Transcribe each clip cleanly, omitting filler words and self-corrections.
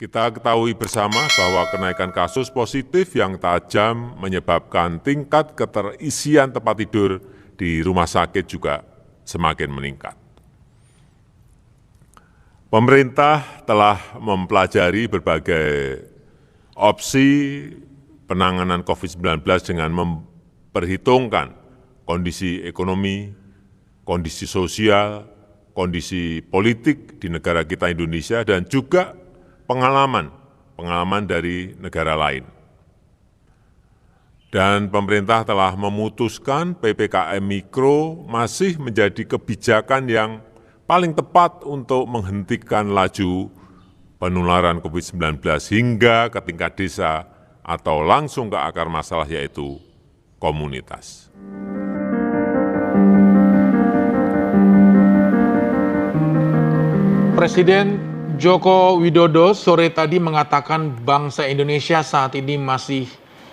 Kita ketahui bersama bahwa kenaikan kasus positif yang tajam menyebabkan tingkat keterisian tempat tidur di rumah sakit juga semakin meningkat. Pemerintah telah mempelajari berbagai opsi penanganan COVID-19 dengan memperhitungkan kondisi ekonomi, kondisi sosial, kondisi politik di negara kita Indonesia, dan juga pengalaman dari negara lain. Dan pemerintah telah memutuskan PPKM Mikro masih menjadi kebijakan yang paling tepat untuk menghentikan laju penularan COVID-19 hingga ke tingkat desa atau langsung ke akar masalah, yaitu komunitas. Presiden Joko Widodo sore tadi mengatakan bangsa Indonesia saat ini masih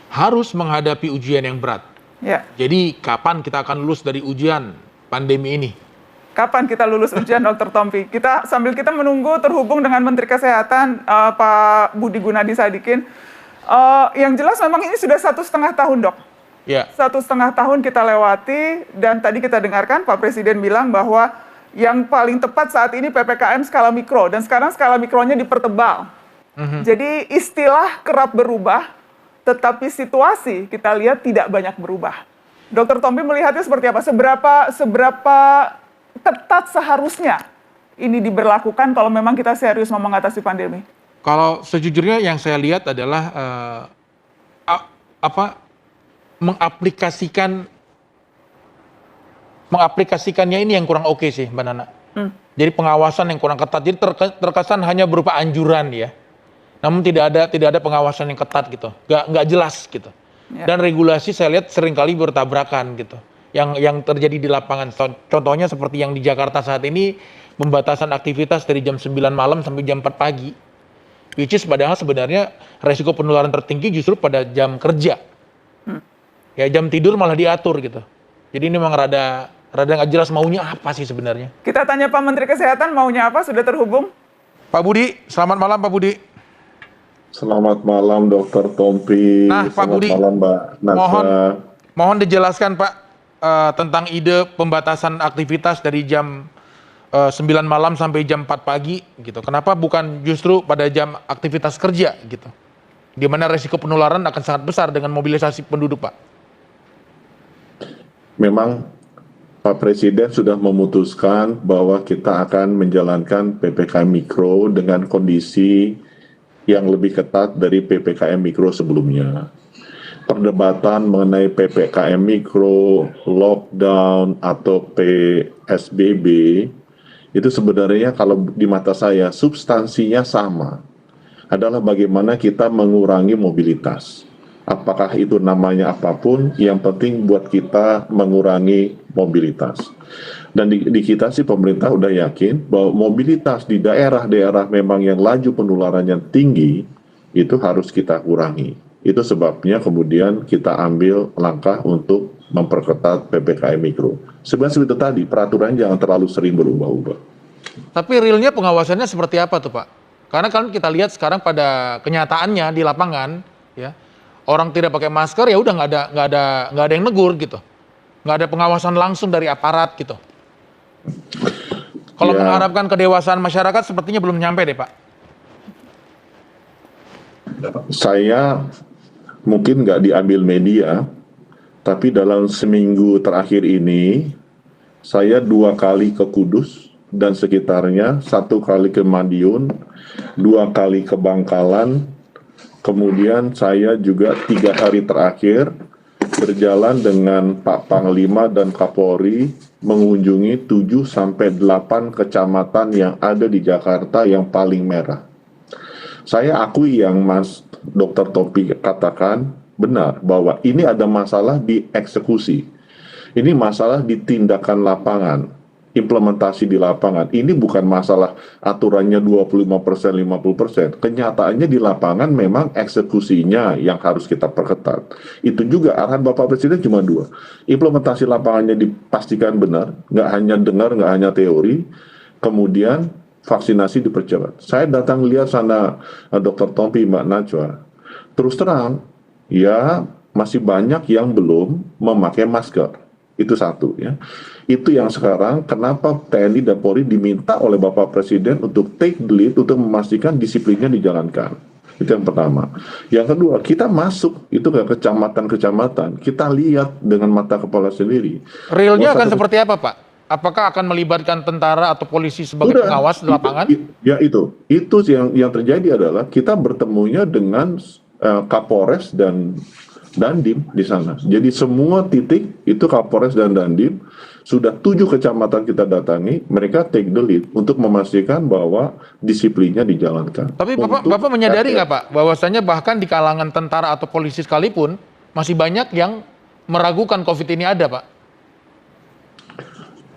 harus menghadapi ujian yang berat. Ya. Jadi kapan kita akan lulus dari ujian pandemi ini? Kapan kita lulus ujian, Dr. Tompi? Sambil kita menunggu terhubung dengan Menteri Kesehatan, Pak Budi Gunadi Sadikin. Yang jelas memang ini sudah 1,5 tahun, Dok. Ya. 1,5 tahun kita lewati, dan tadi kita dengarkan Pak Presiden bilang bahwa yang paling tepat saat ini PPKM skala mikro, dan sekarang skala mikronya dipertebal. Jadi istilah kerap berubah, tetapi situasi kita lihat tidak banyak berubah. Dr. Tompi melihatnya seperti apa? Seberapa ketat seharusnya ini diberlakukan kalau memang kita serius mau mengatasi pandemi? Kalau sejujurnya yang saya lihat adalah mengaplikasikannya ini yang kurang oke sih, Mbak Nana. Jadi pengawasan yang kurang ketat. Jadi terkesan hanya berupa anjuran ya. Namun tidak ada pengawasan yang ketat gitu. Nggak jelas gitu. Ya. Dan regulasi saya lihat seringkali bertabrakan gitu. Yang terjadi di lapangan. Contohnya seperti yang di Jakarta saat ini, pembatasan aktivitas dari jam 9 malam sampai jam 4 pagi. Which is padahal sebenarnya resiko penularan tertinggi justru pada jam kerja. Ya jam tidur malah diatur gitu. Jadi ini memang rada nggak jelas maunya apa sih sebenarnya. Kita tanya Pak Menteri Kesehatan maunya apa, sudah terhubung? Pak Budi, selamat malam Pak Budi. Selamat malam Dr. Tompi. Nah, Pak Budi, malam Mbak Nasa. Mohon dijelaskan Pak tentang ide pembatasan aktivitas dari jam 9 malam sampai jam 4 pagi gitu. Kenapa bukan justru pada jam aktivitas kerja gitu? Di mana resiko penularan akan sangat besar dengan mobilisasi penduduk, Pak. Memang Pak Presiden sudah memutuskan bahwa kita akan menjalankan PPKM Mikro dengan kondisi yang lebih ketat dari PPKM Mikro sebelumnya. Perdebatan mengenai PPKM Mikro, lockdown, atau PSBB, itu sebenarnya kalau di mata saya substansinya sama. Adalah bagaimana kita mengurangi mobilitas. Apakah itu namanya apapun, yang penting buat kita mengurangi mobilitas. Dan di kita sih pemerintah udah yakin bahwa mobilitas di daerah-daerah memang yang laju penularannya tinggi, itu harus kita kurangi. Itu sebabnya kemudian kita ambil langkah untuk memperketat PPKM Mikro. Sebenarnya itu tadi, peraturan jangan terlalu sering berubah-ubah. Tapi realnya pengawasannya seperti apa tuh Pak? Karena kan kita lihat sekarang pada kenyataannya di lapangan, ya, orang tidak pakai masker ya udah nggak ada yang negur gitu, nggak ada pengawasan langsung dari aparat gitu. Kalau Ya. mengharapkan kedewasaan masyarakat sepertinya belum nyampe deh Pak. Saya mungkin nggak diambil media, tapi dalam seminggu terakhir ini saya 2 kali ke Kudus dan sekitarnya, 1 kali ke Madiun, 2 kali ke Bangkalan. Kemudian saya juga 3 hari terakhir berjalan dengan Pak Panglima dan Kapolri mengunjungi 7-8 kecamatan yang ada di Jakarta yang paling merah. Saya akui yang Mas Dr. Tompi katakan benar bahwa ini ada masalah di eksekusi. Ini masalah di tindakan lapangan. implementasi di lapangan. Ini bukan masalah aturannya 25%, 50%. Kenyataannya di lapangan memang eksekusinya yang harus kita perketat. Itu juga arahan Bapak Presiden cuma 2. Implementasi lapangannya dipastikan benar, nggak hanya dengar, nggak hanya teori. Kemudian vaksinasi dipercepat. Saya datang lihat sana Dr. Tompi, Mbak Najwa. Terus terang, ya masih banyak yang belum memakai masker. Itu satu ya. Itu yang sekarang kenapa TNI dan Polri diminta oleh Bapak Presiden untuk take the lead untuk memastikan disiplinnya dijalankan. Itu yang pertama. Yang kedua, kita masuk itu ke kecamatan-kecamatan. Kita lihat dengan mata kepala sendiri. Realnya akan seperti apa, Pak? Apakah akan melibatkan tentara atau polisi sebagai pengawas di lapangan? Itu yang terjadi adalah kita bertemunya dengan Kapolres dan Dandim di sana. Jadi semua titik itu Kapolres dan Dandim sudah 7 kecamatan kita datangi, mereka take the lead untuk memastikan bahwa disiplinnya dijalankan. Tapi Bapak menyadari nggak Pak, bahwasanya bahkan di kalangan tentara atau polisi sekalipun masih banyak yang meragukan COVID ini ada, Pak?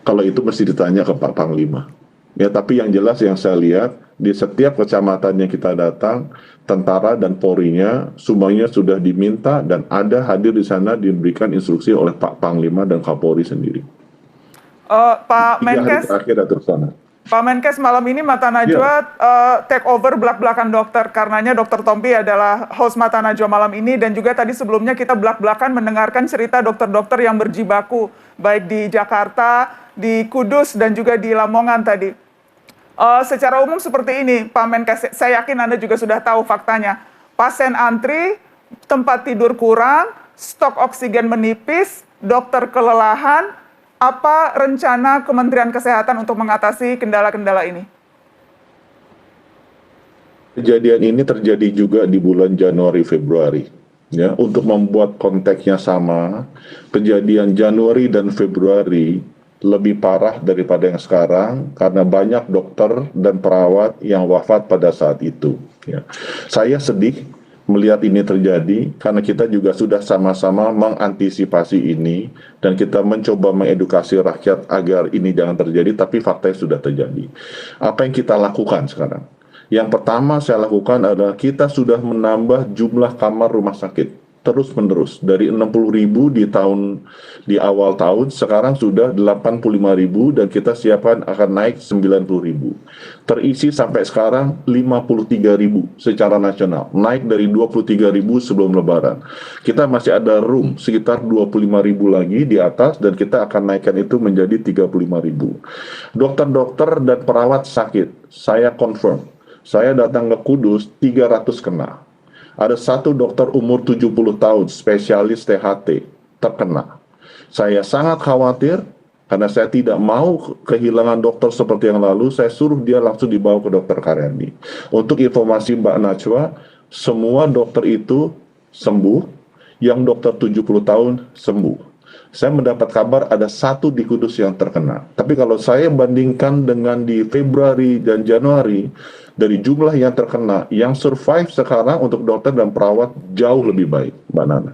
Kalau itu mesti ditanya ke Pak Panglima. Ya, tapi yang jelas yang saya lihat di setiap kecamatan yang kita datang, tentara dan Polri-nya semuanya sudah diminta dan ada hadir di sana diberikan instruksi oleh Pak Panglima dan Kapolri sendiri. Pak Menkes, Pak Menkes, malam ini Mata Najwa take over belak-belakan dokter, karenanya Dr. Tompi adalah host Mata Najwa malam ini, dan juga tadi sebelumnya kita belak-belakan mendengarkan cerita dokter-dokter yang berjibaku, baik di Jakarta, di Kudus, dan juga di Lamongan tadi. Secara umum seperti ini, Pak Menkes, saya yakin Anda juga sudah tahu faktanya. Pasien antri, tempat tidur kurang, stok oksigen menipis, dokter kelelahan. Apa rencana Kementerian Kesehatan untuk mengatasi kendala-kendala ini? Kejadian ini terjadi juga di bulan Januari Februari. Ya, untuk membuat konteksnya sama, kejadian Januari dan Februari lebih parah daripada yang sekarang karena banyak dokter dan perawat yang wafat pada saat itu. Ya. Saya sedih melihat ini terjadi karena kita juga sudah sama-sama mengantisipasi ini dan kita mencoba mengedukasi rakyat agar ini jangan terjadi, tapi faktanya sudah terjadi. Apa yang kita lakukan sekarang? Yang pertama saya lakukan adalah kita sudah menambah jumlah kamar rumah sakit terus-menerus dari 60.000 di awal tahun, sekarang sudah 85.000 dan kita siapkan akan naik 90.000. Terisi sampai sekarang 53.000 secara nasional, naik dari 23.000 sebelum Lebaran. Kita masih ada room sekitar 25.000 lagi di atas dan kita akan naikkan itu menjadi 35.000. Dokter-dokter dan perawat sakit, saya confirm. Saya datang ke Kudus, 300 kena. Ada satu dokter umur 70 tahun, spesialis THT, terkena. Saya sangat khawatir, karena saya tidak mau kehilangan dokter seperti yang lalu, saya suruh dia langsung dibawa ke dokter Karyadi. Untuk informasi Mbak Najwa, semua dokter itu sembuh, yang dokter 70 tahun sembuh. Saya mendapat kabar ada satu di Kudus yang terkena. Tapi kalau saya bandingkan dengan di Februari dan Januari, dari jumlah yang terkena, yang survive sekarang untuk dokter dan perawat jauh lebih baik, Mbak Nana.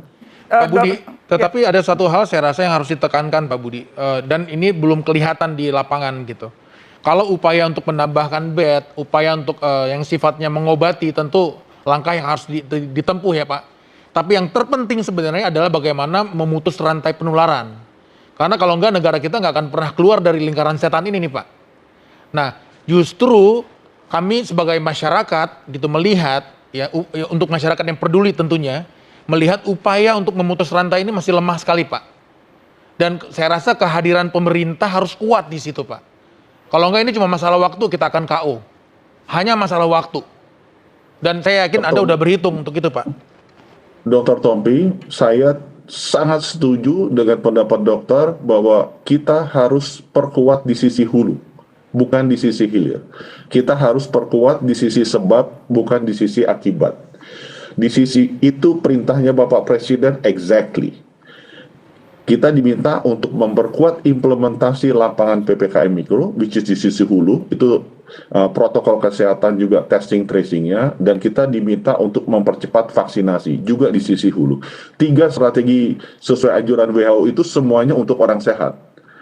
Pak Budi, tetapi ada satu hal saya rasa yang harus ditekankan Pak Budi, dan ini belum kelihatan di lapangan gitu. Kalau upaya untuk menambahkan bed, upaya untuk yang sifatnya mengobati, tentu langkah yang harus ditempuh ya Pak. Tapi yang terpenting sebenarnya adalah bagaimana memutus rantai penularan. Karena kalau enggak negara kita nggak akan pernah keluar dari lingkaran setan ini nih Pak. Nah, justru kami sebagai masyarakat gitu melihat ya untuk masyarakat yang peduli tentunya melihat upaya untuk memutus rantai ini masih lemah sekali Pak. Dan saya rasa kehadiran pemerintah harus kuat di situ Pak. Kalau enggak ini cuma masalah waktu kita akan KO. Hanya masalah waktu. Dan saya yakin Anda udah berhitung untuk itu Pak. Dr. Tompi, saya sangat setuju dengan pendapat dokter bahwa kita harus perkuat di sisi hulu, bukan di sisi hilir. Kita harus perkuat di sisi sebab, bukan di sisi akibat. Di sisi itu perintahnya Bapak Presiden exactly. Kita diminta untuk memperkuat implementasi lapangan PPKM Mikro, which is di sisi hulu, itu protokol kesehatan juga testing tracingnya, dan kita diminta untuk mempercepat vaksinasi juga di sisi hulu. 3 strategi sesuai anjuran WHO itu semuanya untuk orang sehat.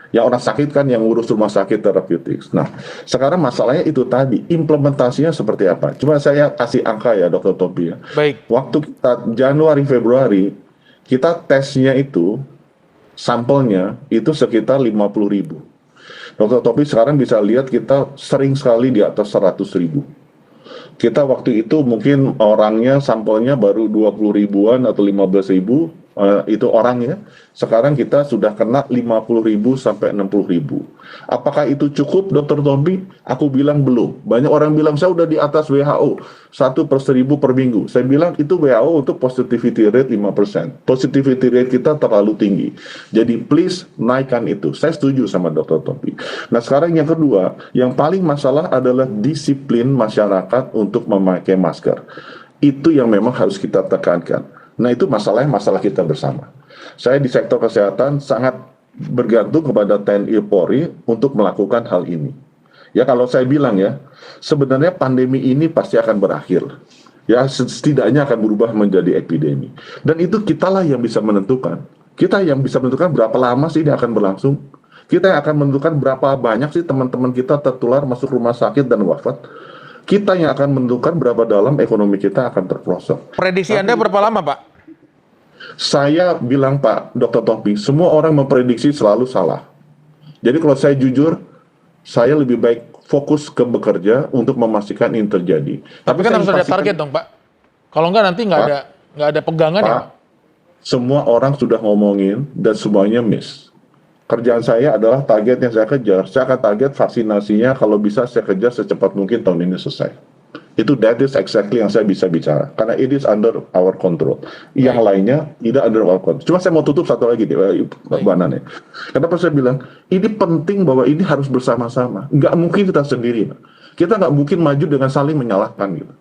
Yang orang sakit kan yang ngurus rumah sakit therapeutics. Nah, sekarang masalahnya itu tadi, implementasinya seperti apa? Cuma saya kasih angka ya Dr. Tompi ya. Baik. Waktu kita Januari, Februari, kita tesnya itu, sampelnya itu sekitar 50.000. Dr. Topi sekarang bisa lihat kita sering sekali di atas 100.000. Kita waktu itu mungkin orangnya sampelnya baru 20 ribuan atau 15 ribu, itu orangnya. Sekarang kita sudah kena 50 ribu sampai 60 ribu. Apakah itu cukup, Dr. Tompi? Aku bilang belum. Banyak orang bilang saya udah di atas WHO, 1/1000 per minggu. Saya bilang itu WHO untuk positivity rate 5%. Positivity rate kita terlalu tinggi. Jadi please naikkan itu. Saya setuju sama Dr. Tompi. Nah sekarang yang kedua, yang paling masalah adalah disiplin masyarakat untuk memakai masker. Itu yang memang harus kita tekankan. Nah itu masalahnya masalah kita bersama. Saya di sektor kesehatan sangat bergantung kepada TNI Polri untuk melakukan hal ini. Ya kalau saya bilang ya, sebenarnya pandemi ini pasti akan berakhir. Ya setidaknya akan berubah menjadi epidemi. Dan itu kitalah yang bisa menentukan. Kita yang bisa menentukan berapa lama sih ini akan berlangsung. Kita yang akan menentukan berapa banyak sih teman-teman kita tertular masuk rumah sakit dan wafat. Kita yang akan menentukan berapa dalam ekonomi kita akan terprosok. Prediksi Anda berapa lama, Pak? Saya bilang, Pak Dr. Topi, semua orang memprediksi selalu salah. Jadi kalau saya jujur, saya lebih baik fokus ke bekerja untuk memastikan ini terjadi. Tapi kan harus ada target dong, Pak. Kalau enggak nanti nggak ada pegangan ya, Pak. Semua orang sudah ngomongin dan semuanya miss. Kerjaan saya adalah target yang saya kejar. Saya akan target vaksinasinya kalau bisa saya kejar secepat mungkin tahun ini selesai. That is exactly yang saya bisa bicara. Karena it is under our control. Yang lainnya tidak under our control. Cuma saya mau tutup satu lagi, Mbak Nane. Kenapa saya bilang, ini penting bahwa ini harus bersama-sama. Nggak mungkin kita sendiri. Kita nggak mungkin maju dengan saling menyalahkan gitu.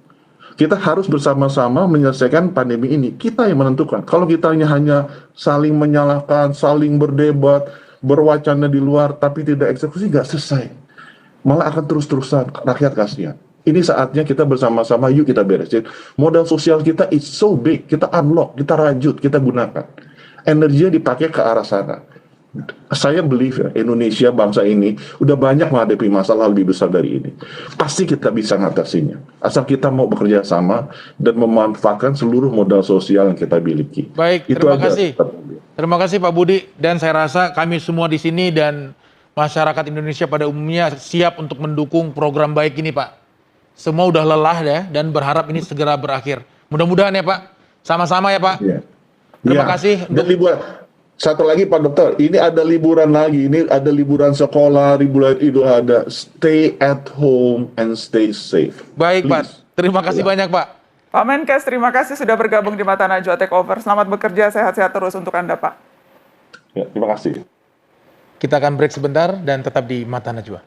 Kita harus bersama-sama menyelesaikan pandemi ini. Kita yang menentukan. Kalau kita hanya saling menyalahkan, saling berdebat, berwacana di luar, tapi tidak eksekusi, nggak selesai. Malah akan terus-terusan, rakyat kasihan. Ini saatnya kita bersama-sama, yuk kita beresin. Modal sosial kita is so big, kita unlock, kita rajut, kita gunakan. Energinya dipakai ke arah sana. Saya believe ya, Indonesia, bangsa ini, udah banyak menghadapi masalah lebih besar dari ini. Pasti kita bisa ngatasinya. Asal kita mau bekerja sama dan memanfaatkan seluruh modal sosial yang kita miliki. Baik, terima kasih. Terima kasih Pak Budi, dan saya rasa kami semua di sini dan masyarakat Indonesia pada umumnya siap untuk mendukung program baik ini, Pak. Semua udah lelah ya, dan berharap ini segera berakhir. Mudah-mudahan ya Pak, sama-sama ya Pak. Ya. Terima kasih. Dan liburan. Satu lagi Pak Dokter, ini ada liburan lagi, ini ada liburan sekolah, liburan Idul Adha. Stay at home and stay safe. Baik Pak, terima kasih banyak Pak. Pak Menkes, terima kasih sudah bergabung di Mata Najwa Takeover. Selamat bekerja, sehat-sehat terus untuk Anda, Pak. Ya, terima kasih. Kita akan break sebentar dan tetap di Mata Najwa.